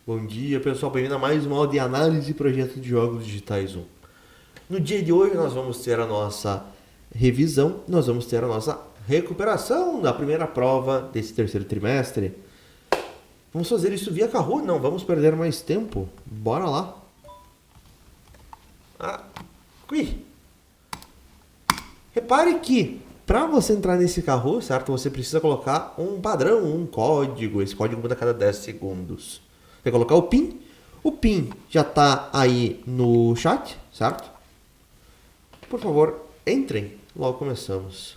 Bom dia, pessoal. Bem-vindo a mais uma aula de análise e projeto de jogos digitais 1. No dia de hoje nós vamos ter a nossa revisão, nós vamos ter a nossa recuperação da primeira prova desse terceiro trimestre. Vamos fazer isso via Kahoot, não vamos perder mais tempo. Bora lá. Aqui. Repare que para você entrar nesse Kahoot, certo? Você precisa colocar um padrão, um código. Esse código muda a cada 10 segundos. Você colocar o PIN. O PIN já está aí no chat, certo? Por favor, entrem. Logo começamos.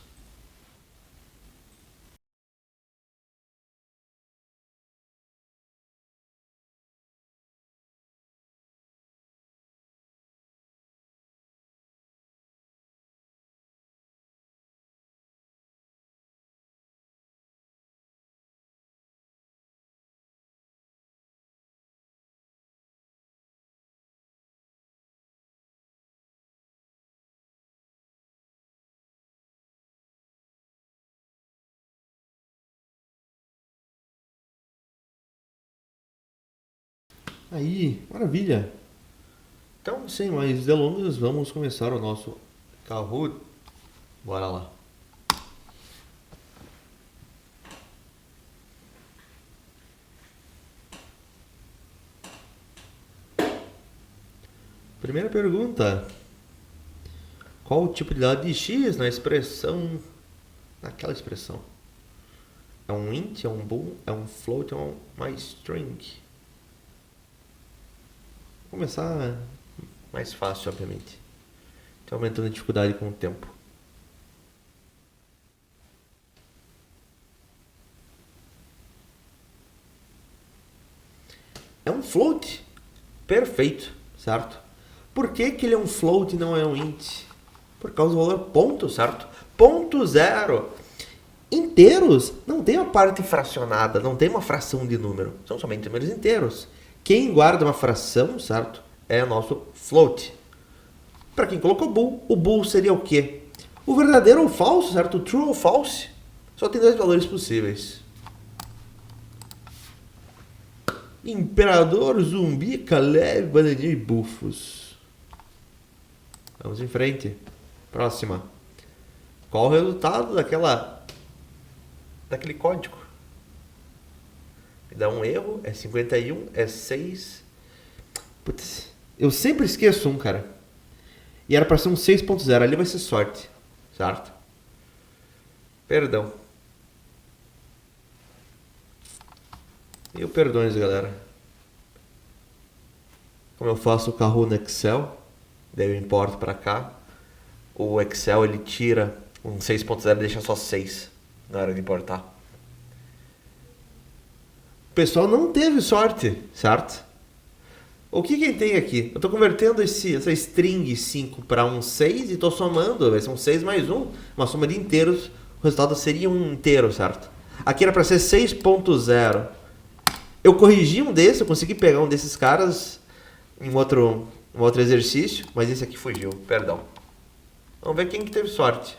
Aí, maravilha. Então, sem mais delongas, vamos começar o nosso Kahoot. Bora lá. Primeira pergunta. Qual o tipo de dado de x na expressão, naquela expressão? É um int, é um bool, é um float, é uma string? Vou começar mais fácil, obviamente. Está aumentando a dificuldade com o tempo. É um float. Perfeito, certo? Por que ele é um float e não é um int? Por causa do valor ponto, certo? Ponto zero. Inteiros não tem uma parte fracionada, não tem uma fração de número. São somente números inteiros. Quem guarda uma fração, certo? É o nosso float. Para quem colocou bool, o bool seria o quê? O verdadeiro ou falso, certo? O true ou false. Só tem dois valores possíveis. Imperador, zumbi, Caleb, bananinha e bufos. Vamos em frente. Próxima. Qual o resultado daquele código? Me dá um erro, é 51, é 6. Putz, eu sempre esqueço um, cara. E era para ser um 6.0, ali vai ser sorte, certo? Perdão. Mil perdões, galera. Como eu faço o Kahoot no Excel, daí eu importo para cá. O Excel ele tira um 6.0 e deixa só 6 na hora de importar. O pessoal não teve sorte, certo? O que tem aqui? Eu estou convertendo essa string 5 para um 6 e estou somando, vai ser um 6 mais 1, uma soma de inteiros, o resultado seria um inteiro, certo? Aqui era para ser 6.0. Eu corrigi um desses, eu consegui pegar um desses caras em um outro exercício, mas esse aqui fugiu, perdão. Vamos ver quem que teve sorte.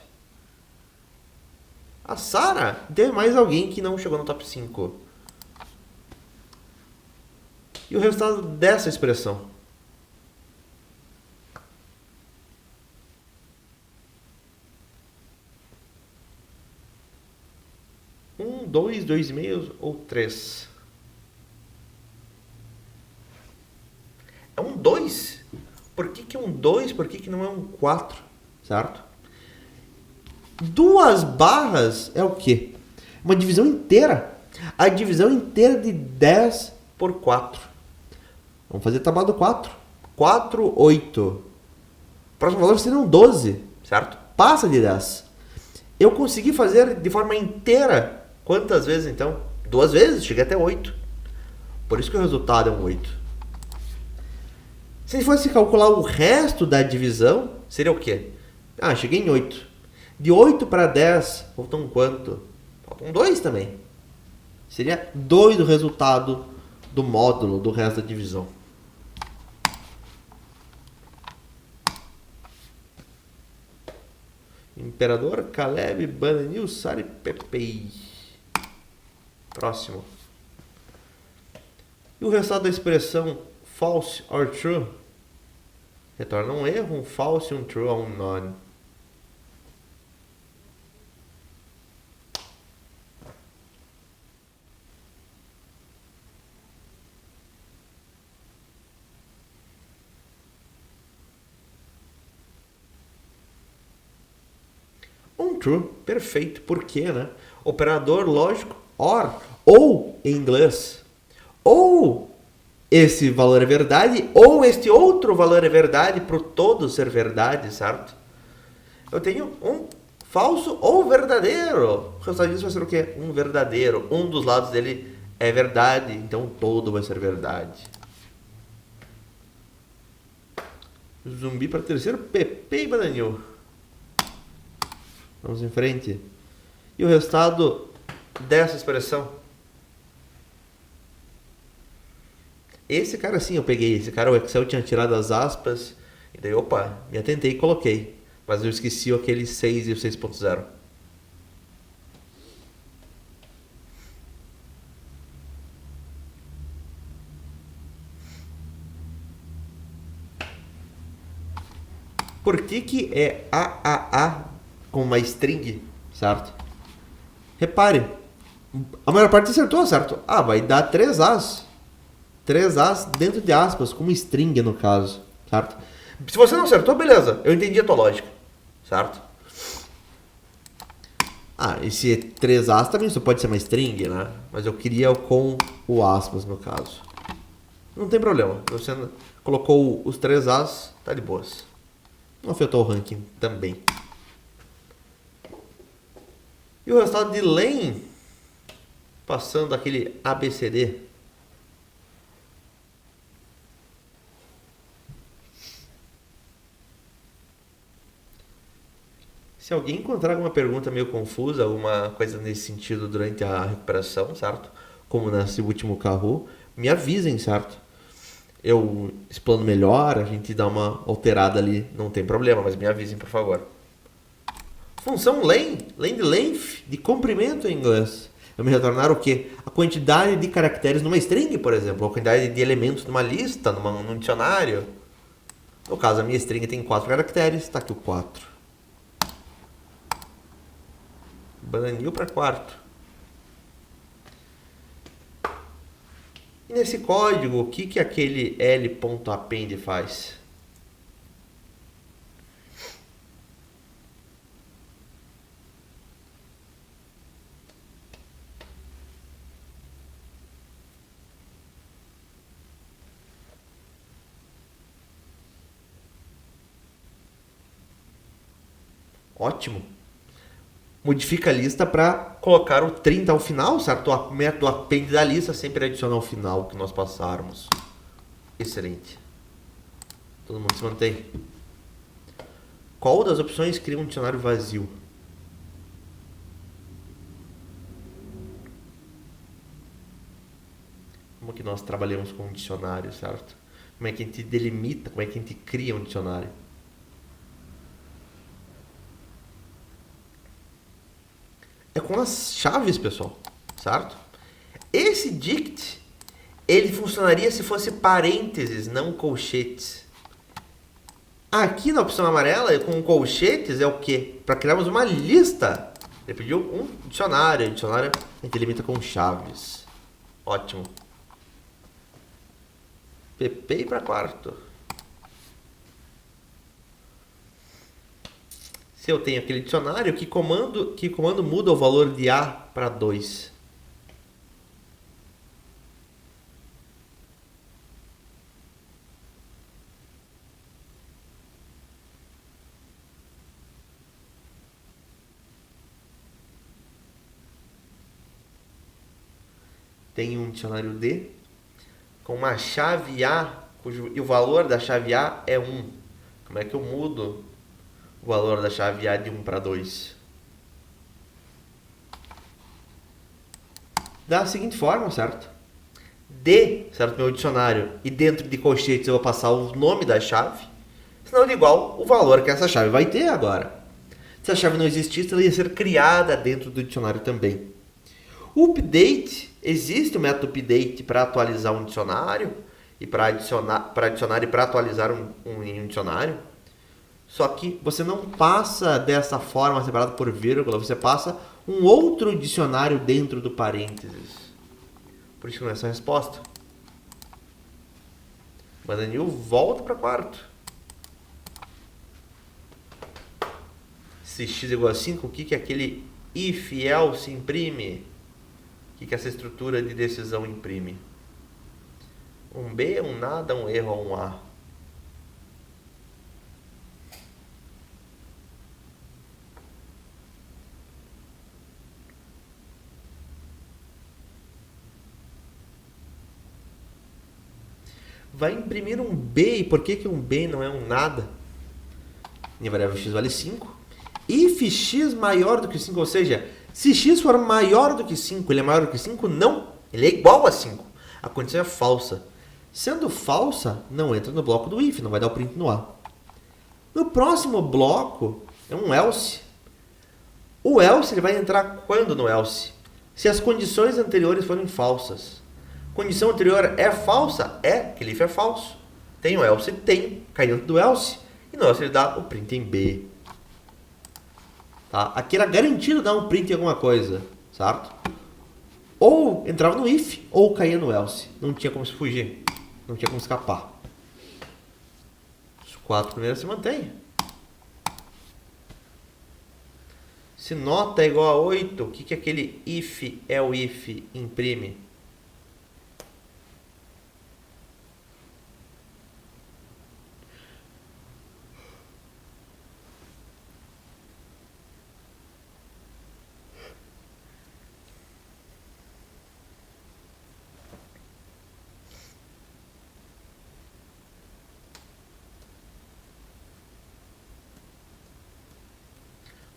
A Sara, teve mais alguém que não chegou no top 5. E o resultado dessa expressão? 1, 2, 2,5 ou 3? É um 2? Por que é um 2? Por que não é um 4? Certo? Duas barras é o quê? Uma divisão inteira. A divisão inteira de 10 por 4. Vamos fazer a tabela do 4. 4, 8. O próximo valor seria um 12, certo? Passa de 10. Eu consegui fazer de forma inteira. Quantas vezes então? 2 vezes, cheguei até 8. Por isso que o resultado é um 8. Se fosse calcular o resto da divisão, seria o quê? Cheguei em 8. De 8 para 10, faltam quanto? Faltam 2 também. Seria 2 do resultado do módulo do resto da divisão. Imperador, Caleb, Bananil, Sara e Pepei. Próximo. E o resultado da expressão false or true retorna um erro, um false, um true ou um none. Um true, perfeito. Por quê, né? Operador lógico, or, ou em inglês. Ou esse valor é verdade, ou este outro valor é verdade para o todo ser verdade, certo? Eu tenho um falso ou verdadeiro. O resultado disso vai ser o quê? Um verdadeiro. Um dos lados dele é verdade, então todo vai ser verdade. Zumbi para terceiro, Pepe e Bananil. Vamos em frente. E o resultado dessa expressão? Esse cara sim eu peguei. Esse cara, o Excel tinha tirado as aspas. E daí, opa, me atentei e coloquei. Mas eu esqueci aquele 6 e o 6.0. Por que é AAA com uma string, certo? Repare, a maior parte acertou, certo? Ah, vai dar 3 As. 3 As dentro de aspas, com uma string no caso, certo? Se você não acertou, beleza, eu entendi a tua lógica, certo? Ah, esse 3 As também só pode ser uma string, né? Mas eu queria com o aspas no caso. Não tem problema, você colocou os 3 As, tá de boas. Não afetou o ranking também. E o resultado de len, passando aquele ABCD. Se alguém encontrar alguma pergunta meio confusa, alguma coisa nesse sentido durante a recuperação, certo? Como nesse último carro, me avisem, certo? Eu explano melhor, a gente dá uma alterada ali, não tem problema, mas me avisem, por favor. Função len de length, de comprimento em inglês. Vai me retornar o quê? A quantidade de caracteres numa string, por exemplo, a quantidade de elementos numa lista, num dicionário. No caso, a minha string tem 4 caracteres, está aqui o 4. Bananil para quarto. E nesse código, o que aquele l.append faz? Ótimo. Modifica a lista para colocar o 30 ao final, certo? O método append da lista sempre adiciona ao final que nós passarmos. Excelente. Todo mundo se mantém. Qual das opções cria um dicionário vazio? Como que nós trabalhamos com um dicionário, certo? Como é que a gente delimita, como é que a gente cria um dicionário? É com as chaves, pessoal, certo? Esse dict, ele funcionaria se fosse parênteses, não colchetes. Aqui na opção amarela, com colchetes, é o quê? Para criarmos uma lista. Ele pediu um dicionário. O dicionário a gente limita com chaves. Ótimo. PP para quarto. Se eu tenho aquele dicionário, que comando muda o valor de A para 2? Tem um dicionário D com uma chave A, e o valor da chave A é 1. Como é que eu mudo o valor da chave A de 1 para 2? Da seguinte forma, certo? D, certo? Meu dicionário. E dentro de colchetes eu vou passar o nome da chave. Senão é igual o valor que essa chave vai ter agora. Se a chave não existisse, ela ia ser criada dentro do dicionário também. O update, existe o método update para atualizar um dicionário e para adicionar e para atualizar um dicionário. Só que você não passa dessa forma separado por vírgula, você passa um outro dicionário dentro do parênteses. Por isso que não é essa a resposta. Bananil volta para quarto. Se x igual a 5, o que é aquele if else imprime? O que essa estrutura de decisão imprime? Um B, um nada, um erro ou um A? Vai imprimir um B, e por que um B não é um nada? Minha variável x vale 5. If x maior do que 5, ou seja, se x for maior do que 5, ele é maior do que 5? Não, ele é igual a 5. A condição é falsa. Sendo falsa, não entra no bloco do if, não vai dar o print no A. No próximo bloco é um else. O else ele vai entrar quando no else? Se as condições anteriores forem falsas. Condição anterior é falsa? É, aquele if é falso. Tem o else? Tem, cai dentro do else. E no else ele dá o print em B. Tá? Aqui era garantido dar um print em alguma coisa, certo? Ou entrava no if, ou caía no else. Não tinha como se fugir. Não tinha como escapar. Os 4 primeiros se mantêm. Se nota é igual a 8, o que aquele if é o if imprime?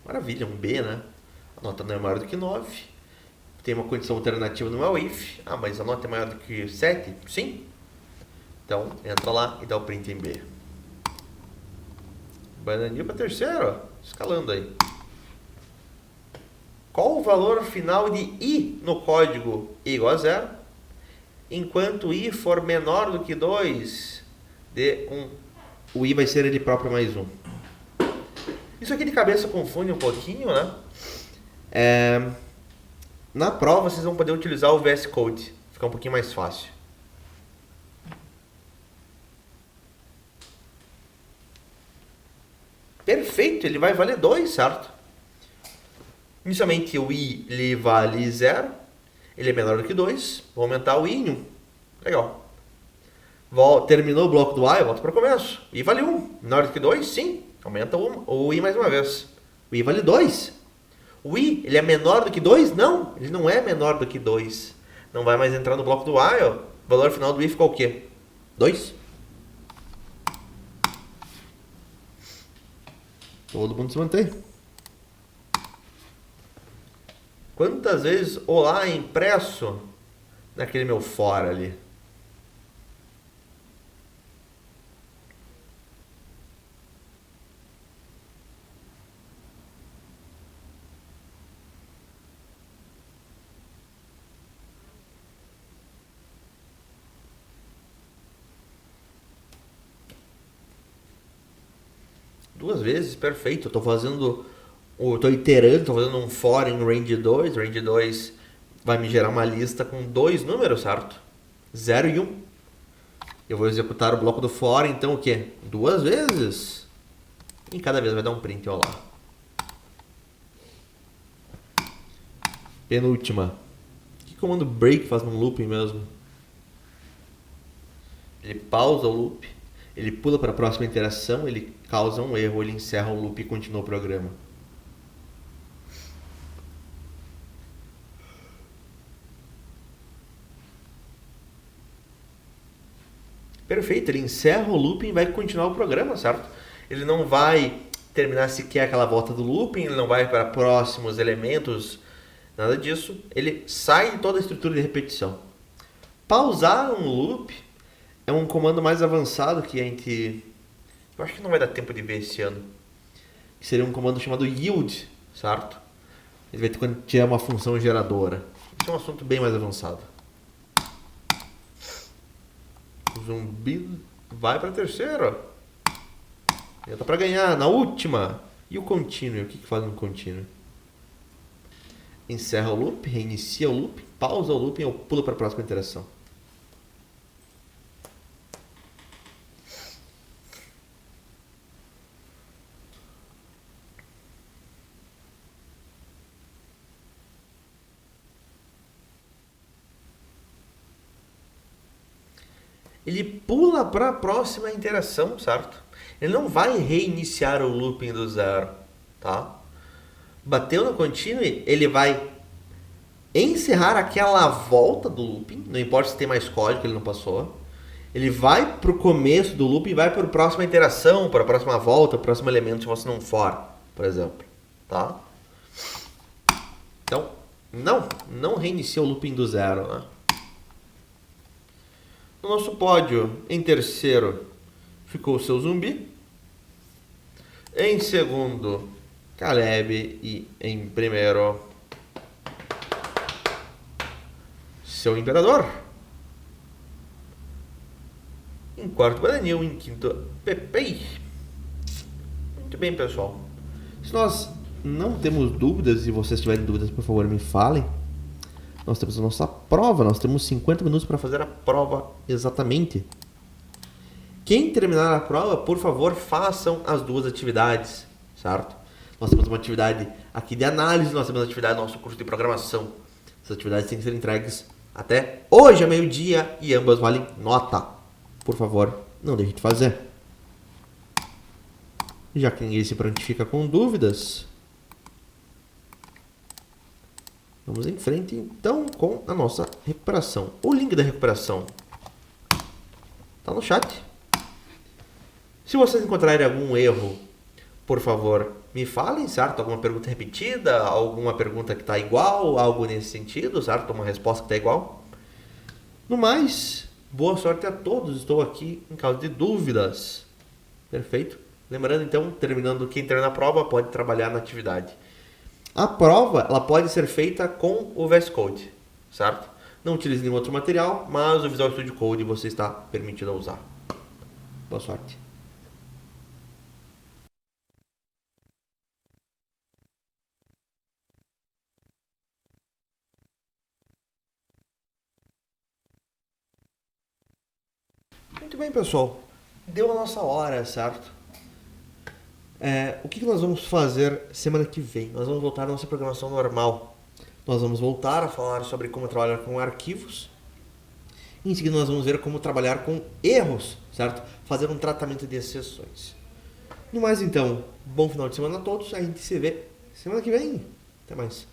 Maravilha, um B, né? A nota não é maior do que 9. Tem uma condição alternativa no meu if. Ah, mas a nota é maior do que 7? Sim. Então, entra lá e dá o print em B. Bananil para terceiro, ó. Escalando aí. Qual o valor final de I no código I igual a 0? Enquanto I for menor do que 2, dê 1. O I vai ser ele próprio mais 1. Isso aqui de cabeça confunde um pouquinho, né? Na prova vocês vão poder utilizar o VS Code. Fica um pouquinho mais fácil. Perfeito, ele vai valer 2, certo? Inicialmente o I ele vale 0. Ele é menor do que 2. Vou aumentar o I em 1. Legal. Terminou o bloco do A, eu volto para o começo. I vale 1. Menor do que 2? Sim. Aumenta o I mais uma vez. O I vale 2. O I, ele é menor do que 2? Não, ele não é menor do que 2. Não vai mais entrar no bloco do while. O valor final do I ficou o quê? 2. Todo mundo se mantém. Quantas vezes olá é impresso naquele meu for ali? Duas vezes, perfeito. Eu estou iterando, estou fazendo um for em range 2. Range 2 vai me gerar uma lista com 2 números, certo? 0 e 1. Eu vou executar o bloco do for, então o quê? 2 vezes. E cada vez vai dar um print, olha lá. Penúltima. O que o comando break faz num looping mesmo? Ele pausa o loop. Ele pula para a próxima interação, ele causa um erro, ele encerra o loop e continua o programa. Perfeito, ele encerra o looping e vai continuar o programa, certo? Ele não vai terminar sequer aquela volta do looping, ele não vai para próximos elementos, nada disso. Ele sai de toda a estrutura de repetição. Pausar um loop é um comando mais avançado que a gente... Eu acho que não vai dar tempo de ver esse ano. Que seria um comando chamado yield, certo? Ele vai ter quando tiver uma função geradora. Esse é um assunto bem mais avançado. O zumbido vai para a terceira. Já tá para ganhar na última. E o contínuo? O que faz no contínuo? Encerra o loop, reinicia o loop, pausa o loop ou pula para a próxima interação. Ele pula para a próxima interação, certo? Ele não vai reiniciar o looping do zero, tá? Bateu no continue, ele vai encerrar aquela volta do looping, não importa se tem mais código que ele não passou. Ele vai para o começo do looping e vai para a próxima interação, para a próxima volta, para o próximo elemento, se você não for, por exemplo, tá? Então, não reinicia o looping do zero, né? No nosso pódio, em terceiro, ficou o seu zumbi. Em segundo, Caleb. E em primeiro, seu imperador. Em quarto, Bananil. Em quinto, Pepe. Muito bem, pessoal. Se nós não temos dúvidas, e vocês tiverem dúvidas, por favor, me falem. Nós temos a nossa prova, nós temos 50 minutos para fazer a prova exatamente. Quem terminar a prova, por favor, façam as duas atividades, certo? Nós temos uma atividade aqui de análise, nós temos a atividade do nosso curso de programação. Essas atividades têm que ser entregues até hoje, a meio-dia, e ambas valem nota. Por favor, não deixe de fazer. Já que ninguém se prontifica com dúvidas, vamos em frente, então, com a nossa recuperação. O link da recuperação está no chat. Se vocês encontrarem algum erro, por favor, me falem, certo? Alguma pergunta repetida, alguma pergunta que está igual, algo nesse sentido, certo? Uma resposta que está igual. No mais, boa sorte a todos. Estou aqui em caso de dúvidas. Perfeito? Lembrando, então, terminando, quem terminar a prova pode trabalhar na atividade. A prova ela pode ser feita com o VS Code, certo? Não utilize nenhum outro material, mas o Visual Studio Code você está permitido a usar. Boa sorte. Muito bem, pessoal. Deu a nossa hora, certo? O que nós vamos fazer semana que vem? Nós vamos voltar à nossa programação normal. Nós vamos voltar a falar sobre como trabalhar com arquivos. Em seguida, nós vamos ver como trabalhar com erros, certo? Fazer um tratamento de exceções. No mais, então, bom final de semana a todos. A gente se vê semana que vem. Até mais.